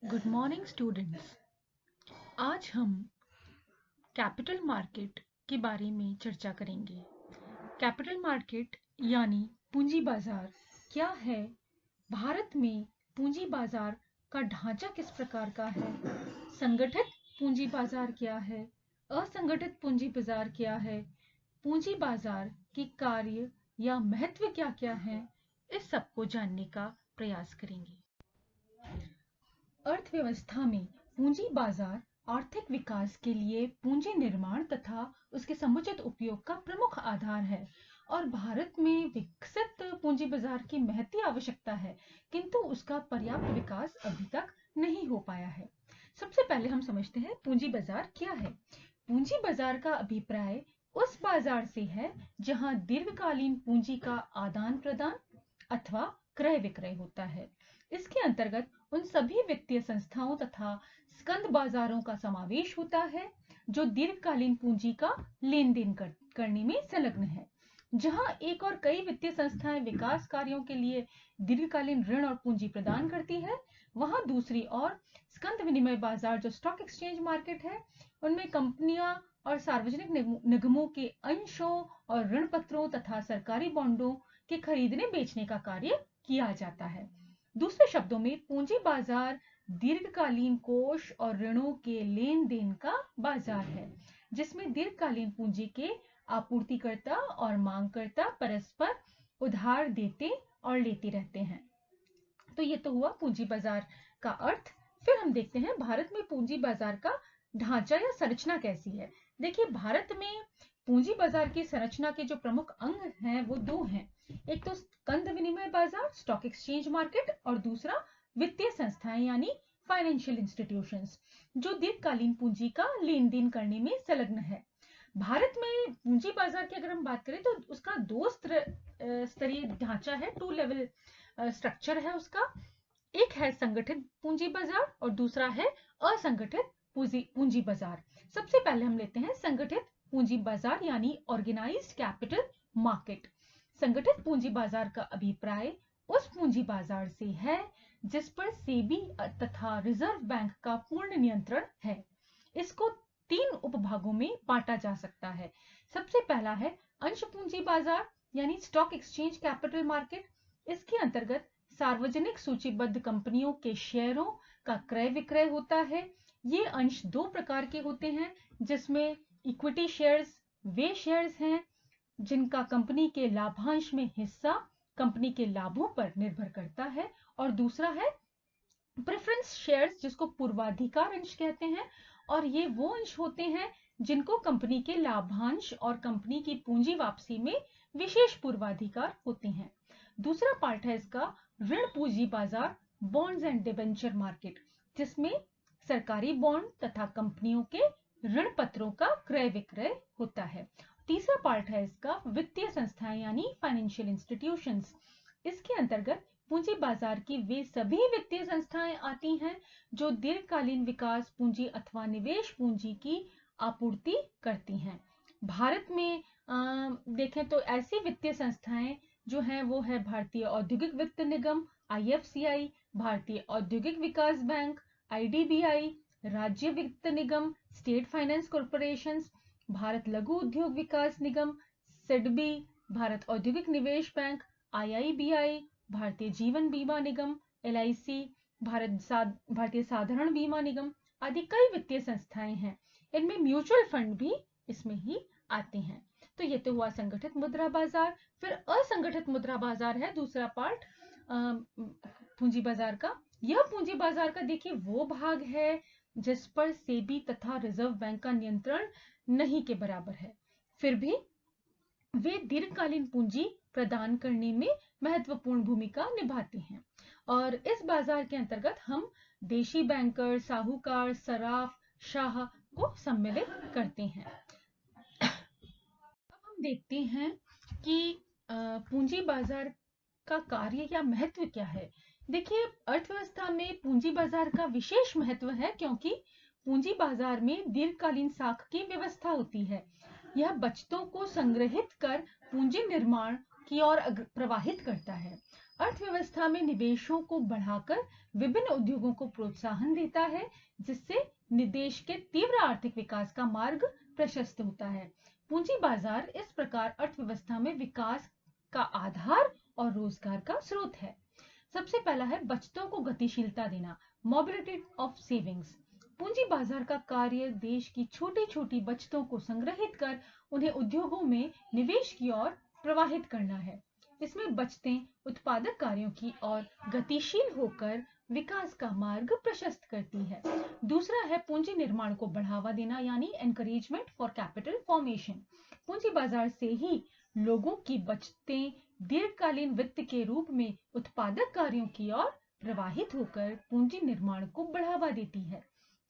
Good morning students. आज हम capital market के बारे में चर्चा करेंगे। कैपिटल मार्केट यानी पूंजी बाजार क्या है, भारत में पूंजी बाजार का ढांचा किस प्रकार का है, संगठित पूंजी बाजार क्या है, असंगठित पूंजी बाजार क्या है, पूंजी बाजार के कार्य या महत्व क्या क्या है, इस सब को जानने का प्रयास करेंगे। अर्थव्यवस्था में पूंजी बाजार आर्थिक विकास के लिए पूंजी निर्माण तथा उसके समुचित उपयोग का प्रमुख आधार है और भारत में विकसित पूंजी बाजार की महती आवश्यकता है, किंतु उसका पर्याप्त विकास अभी तक नहीं हो पाया है। सबसे पहले हम समझते हैं पूंजी बाजार क्या है। पूंजी बाजार का अभिप्राय उस बाजार से है जहां दीर्घकालीन पूंजी का आदान प्रदान अथवा क्रय विक्रय होता है। इसके अंतर्गत उन सभी वित्तीय संस्थाओं तथा स्कंद बाजारों का समावेश होता है जो दीर्घकालीन पूंजी का लेन देन करने में संलग्न है। जहां एक और कई वित्तीय संस्थाएं विकास कार्यों के लिए दीर्घकालीन ऋण और पूंजी प्रदान करती है, वहां दूसरी ओर स्कंद विनिमय बाजार जो स्टॉक एक्सचेंज मार्केट है, उनमें कंपनियां और सार्वजनिक निगमों के अंशों और ऋण पत्रों तथा सरकारी बॉन्डों के खरीदने बेचने का कार्य किया जाता है। दूसरे शब्दों में पूंजी बाजार दीर्घकालीन कोष और ऋणों के लेन देन का बाजार है, जिसमें दीर्घकालीन पूंजी के आपूर्तिकर्ता और मांगकर्ता परस्पर उधार देते और लेते रहते हैं। तो ये तो हुआ पूंजी बाजार का अर्थ। फिर हम देखते हैं भारत में पूंजी बाजार का ढांचा या संरचना कैसी है। देखिए, भारत में पूंजी बाजार की संरचना के जो प्रमुख अंग हैं वो दो हैं। एक तो स्कंद विनिमय बाजार स्टॉक एक्सचेंज मार्केट और दूसरा वित्तीय संस्थाएं यानी फाइनेंशियल इंस्टीट्यूशंस जो दीर्घकालीन पूंजी का लेन देन करने में संलग्न है। भारत में पूंजी बाजार की अगर हम बात करें तो उसका दो स्तरीय ढांचा है, टू लेवल स्ट्रक्चर है उसका। एक है संगठित पूंजी बाजार और दूसरा है असंगठित पूंजी बाजार। सबसे पहले हम लेते हैं संगठित पूंजी बाजार यानी ऑर्गेनाइज्ड कैपिटल मार्केट। संगठित पूंजी बाजार का अभिप्राय उस पूंजी बाजार से है जिस पर सेबी तथा रिजर्व बैंक का पूर्ण नियंत्रण है। इसको तीन उपभागों में बांटा जा सकता है। सबसे पहला है अंश पूंजी बाजार यानी स्टॉक एक्सचेंज कैपिटल मार्केट। इसके अंतर्गत सार्वजनिक सूचीबद्ध कंपनियों के शेयरों का क्रय विक्रय होता है। ये अंश दो प्रकार के होते हैं, जिसमें इक्विटी शेयर्स वे शेयर्स हैं जिनका कंपनी के लाभांश में हिस्सा कंपनी के लाभों पर निर्भर करता है, और दूसरा है प्रेफरेंस शेयर्स जिसको पूर्वाधिकार अंश कहते हैं, और ये वो अंश होते हैं जिनको कंपनी के लाभांश और कंपनी की पूंजी वापसी में विशेष पूर्वाधिकार होते हैं। दूसरा पार्ट है इसका ऋण पूंजी बाजार बॉन्ड्स एंड डिबेंचर मार्केट, जिसमें सरकारी बॉन्ड तथा कंपनियों के ऋण पत्रों का क्रय विक्रय होता है। तीसरा पार्ट है इसका वित्तीय संस्थाएं यानी फाइनेंशियल इंस्टीट्यूशंस। इसके अंतर्गत पूंजी बाजार की वे सभी वित्तीय संस्थाएं आती हैं जो दीर्घकालीन विकास पूंजी अथवा निवेश पूंजी की आपूर्ति करती हैं। भारत में देखें तो ऐसी वित्तीय संस्थाएं जो हैं वो है भारतीय औद्योगिक वित्त निगम IFCI, भारतीय औद्योगिक विकास बैंक IDBI, राज्य वित्त निगम स्टेट फाइनेंस कॉर्पोरेशन, भारत लघु उद्योग विकास निगम SIDBI, भारत औद्योगिक निवेश बैंक IIBI, भारतीय जीवन बीमा निगम LIC, भारतीय साधारण बीमा निगम आदि कई वित्तीय संस्थाएं हैं। इनमें म्यूचुअल फंड भी इसमें ही आते हैं। तो ये तो हुआ संगठित मुद्रा बाजार। फिर असंगठित मुद्रा बाजार है दूसरा पार्ट पूंजी बाजार का। यह पूंजी बाजार का देखिए वो भाग है जिस पर सेबी तथा रिजर्व बैंक का नियंत्रण नहीं के बराबर है, फिर भी वे दीर्घकालीन पूंजी प्रदान करने में महत्वपूर्ण भूमिका निभाते हैं। और इस बाजार के अंतर्गत हम देशी बैंकर, साहूकार, सराफ, शाह को सम्मिलित करते हैं। अब हम देखते हैं कि पूंजी बाजार का कार्य या महत्व क्या है। देखिए, अर्थव्यवस्था में पूंजी बाजार का विशेष महत्व है क्योंकि पूंजी बाजार में दीर्घकालीन साख की व्यवस्था होती है। यह बचतों को संग्रहित कर पूंजी निर्माण की ओर प्रवाहित करता है। अर्थव्यवस्था में निवेशों को बढ़ाकर विभिन्न उद्योगों को प्रोत्साहन देता है, जिससे देश के तीव्र आर्थिक विकास का मार्ग प्रशस्त होता है। पूंजी बाजार इस प्रकार अर्थव्यवस्था में विकास का आधार और रोजगार का स्रोत है। सबसे पहला है बचतों को गतिशीलता देना, मोबिलिटी ऑफ सेविंग्स। पूंजी बाजार का कार्य देश की छोटी छोटी बचतों को संग्रहित कर उन्हें उद्योगों में निवेश की ओर प्रवाहित करना है। इसमें बचतें उत्पादक कार्यों की ओर गतिशील होकर विकास का मार्ग प्रशस्त करती है। दूसरा है पूंजी निर्माण को बढ़ावा देना, यानी एनकरेजमेंट फॉर कैपिटल फॉर्मेशन। पूंजी बाजार से ही लोगों की बचतें दीर्घकालीन वित्त के रूप में उत्पादक कार्यों की ओर प्रवाहित होकर पूंजी निर्माण को बढ़ावा देती है।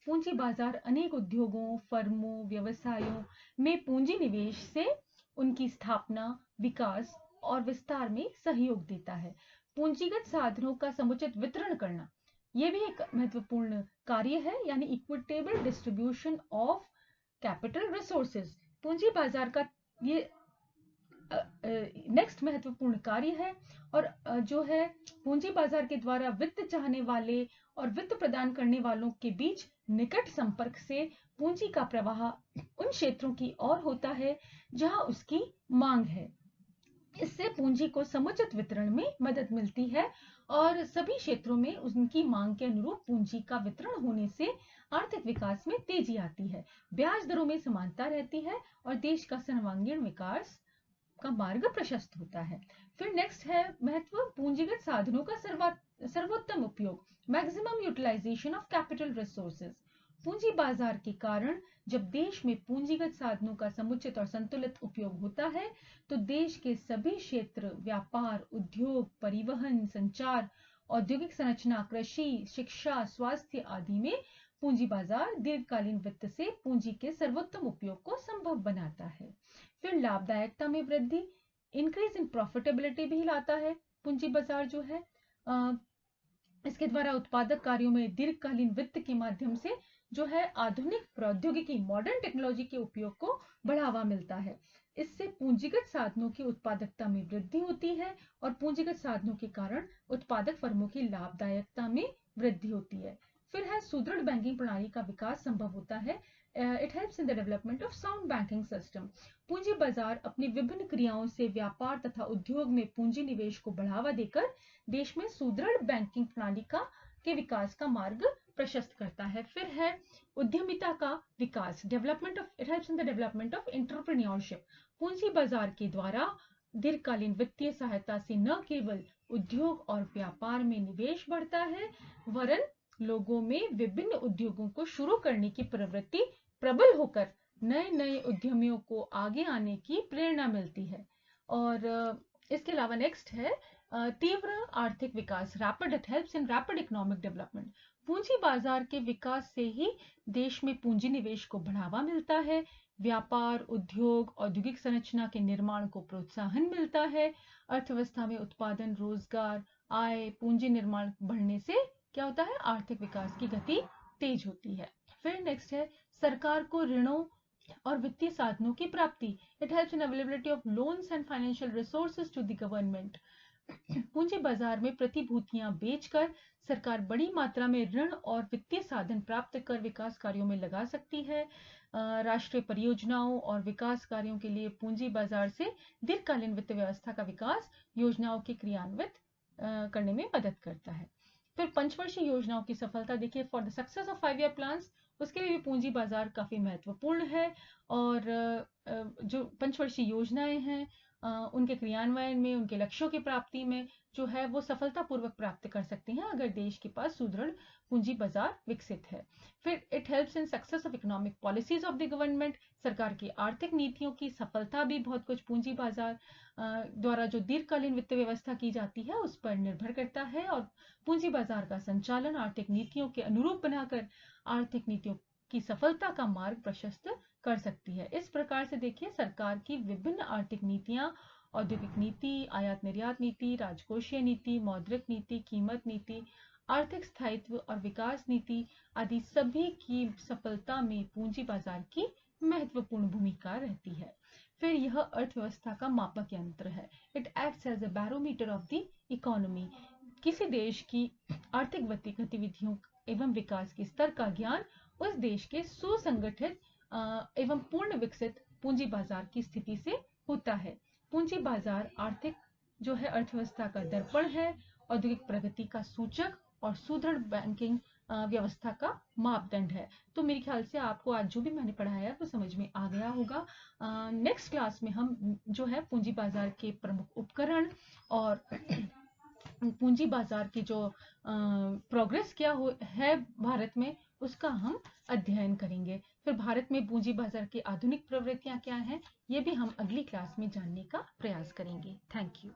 पूंजी बाजार अनेक उद्योगों, फर्मों, व्यवसायों में पूंजी निवेश से उनकी स्थापना, विकास और विस्तार में सहयोग देता है। पूंजीगत साधनों का समुचित वितरण करना, यह भी एक महत्वपूर्ण कार्य है, यानी equitable distribution of capital resources. पूंजी बाजार का ये नेक्स्ट महत्वपूर्ण कार्य है। और जो है पूंजी बाजार के द्वारा वित्त चाहने वाले और वित्त प्रदान करने वालों के बीच निकट संपर्क से पूंजी का प्रवाह उन क्षेत्रों की ओर होता है जहां उसकी मांग है। इससे पूंजी को समुचित वितरण में मदद मिलती है और सभी क्षेत्रों में उनकी मांग के अनुरूप पूंजी का वितरण होने से आर्थिक विकास में तेजी आती है, ब्याज दरों में समानता रहती है और देश का सर्वांगीण विकास का मार्ग प्रशस्त होता है। फिर नेक्स्ट है महत्व पूंजीगत साधनों का सर्वोत्तम उपयोग, maximum utilisation of capital resources. पूंजी बाजार के कारण जब देश में पूंजीगत साधनों का समुचित और संतुलित उपयोग होता है तो देश के सभी क्षेत्र, व्यापार, उद्योग, परिवहन, संचार, औद्योगिक संरचना, कृषि, शिक्षा, स्वास्थ्य आदि में पूंजी बाजार दीर्घकालीन वित्त से पूंजी के सर्वोत्तम उपयोग को संभव बनाता है। फिर लाभदायकता में वृद्धि, इंक्रीज इन प्रॉफिटेबिलिटी भी लाता है। पूंजी बाजार जो है इसके द्वारा उत्पादक कार्यों में दीर्घकालीन वित्त के माध्यम से जो है आधुनिक प्रौद्योगिकी, मॉडर्न टेक्नोलॉजी के उपयोग को बढ़ावा मिलता है। इससे पूंजीगत साधनों की उत्पादकता में वृद्धि होती है और पूंजीगत साधनों के कारण उत्पादक फर्मों की लाभदायकता में वृद्धि होती है। फिर है सुदृढ़ बैंकिंग प्रणाली का विकास संभव होता है। It helps in the development of sound banking system. पूंजी बाजार अपनी विभिन्न क्रियाओं से व्यापार तथा उद्योग में पूंजी निवेश को बढ़ावा देकर देश में सुदृढ़ बैंकिंग प्रणाली के विकास का मार्ग प्रशस्त करता है। फिर है उद्यमिता का विकास, development of, it helps in the development of entrepreneurship. पूंजी बाजार के द्वारा दीर्घकालीन वित्तीय सहायता से न केवल उद्योग और व्यापार में निवेश बढ़ता है वरन लोगों में विभिन्न उद्योगों को शुरू करने की प्रवृत्ति प्रबल होकर नए नए उद्यमियों को आगे आने की प्रेरणा मिलती है। और इसके अलावा नेक्स्ट है तीव्र आर्थिक विकास, rapid, it helps in rapid economic development. पूंजी बाजार के विकास से ही देश में पूंजी निवेश को बढ़ावा मिलता है, व्यापार, उद्योग, औद्योगिक संरचना के निर्माण को प्रोत्साहन मिलता है, अर्थव्यवस्था में उत्पादन, रोजगार, आय, पूंजी निर्माण बढ़ने से क्या होता है, आर्थिक विकास की गति तेज होती है। फिर नेक्स्ट है सरकार को ऋणों और वित्तीय साधनों की प्राप्ति, it helps in availability of loans and financial resources to the government. पूंजी बाजार में प्रतिभूतियां बेचकर सरकार बड़ी मात्रा में ऋण और वित्तीय साधन प्राप्त कर विकास कार्यों में लगा सकती है। राष्ट्रीय परियोजनाओं और विकास कार्यों के लिए पूंजी बाजार से दीर्घकालीन वित्त व्यवस्था का विकास योजनाओं के क्रियान्वित करने में मदद करता है। फिर पंचवर्षीय योजनाओं की सफलता देखिए, for the success of 5 year plans, उसके लिए भी पूंजी बाजार काफी महत्वपूर्ण है। और जो पंचवर्षीय योजनाएं हैं उनके क्रियान्वयन में, उनके लक्ष्यों की प्राप्ति में जो है वो सफलतापूर्वक प्राप्त कर सकते हैं अगर देश के पास सुदृढ़ पूंजी बाजार विकसित है। फिर it helps in success of economic policies of the government, सरकार की आर्थिक नीतियों की सफलता भी बहुत कुछ पूंजी बाजार द्वारा जो दीर्घकालीन वित्त व्यवस्था की जाती है उस पर निर्भर करता है। और पूंजी बाजार का संचालन आर्थिक नीतियों के अनुरूप बनाकर आर्थिक नीतियों की सफलता का मार्ग प्रशस्त कर सकती है। इस प्रकार से देखिए सरकार की विभिन्न आर्थिक नीतियां, औद्योगिक नीति, आयात निर्यात नीति, राजकोषीय नीति, मौद्रिक नीति, कीमत नीति, आर्थिक स्थायित्व और विकास नीति आदि सभी की सफलता में पूंजी बाजार की महत्वपूर्ण भूमिका रहती है। फिर यह अर्थव्यवस्था का मापक यंत्र है। It acts as a barometer of the economy. किसी देश की आर्थिक गतिविधियों एवं विकास के स्तर का ज्ञान उस देश के सुसंगठित एवं पूर्ण विकसित पूंजी बाजार की स्थिति से होता है। पूंजी बाजार आर्थिक जो है अर्थव्यवस्था का दर्पण है, औद्योगिक प्रगति का सूचक और सुदृढ़ बैंकिंग व्यवस्था का मापदंड है। तो मेरे ख्याल से आपको आज जो भी मैंने पढ़ाया वो समझ में आ गया होगा। नेक्स्ट क्लास में हम जो है पूंजी बाजार के प्रमुख उपकरण और पूंजी बाजार की जो प्रोग्रेस क्या है भारत में, उसका हम अध्ययन करेंगे। फिर भारत में पूंजी बाजार की आधुनिक प्रवृत्तियां क्या हैं, ये भी हम अगली क्लास में जानने का प्रयास करेंगे। Thank you.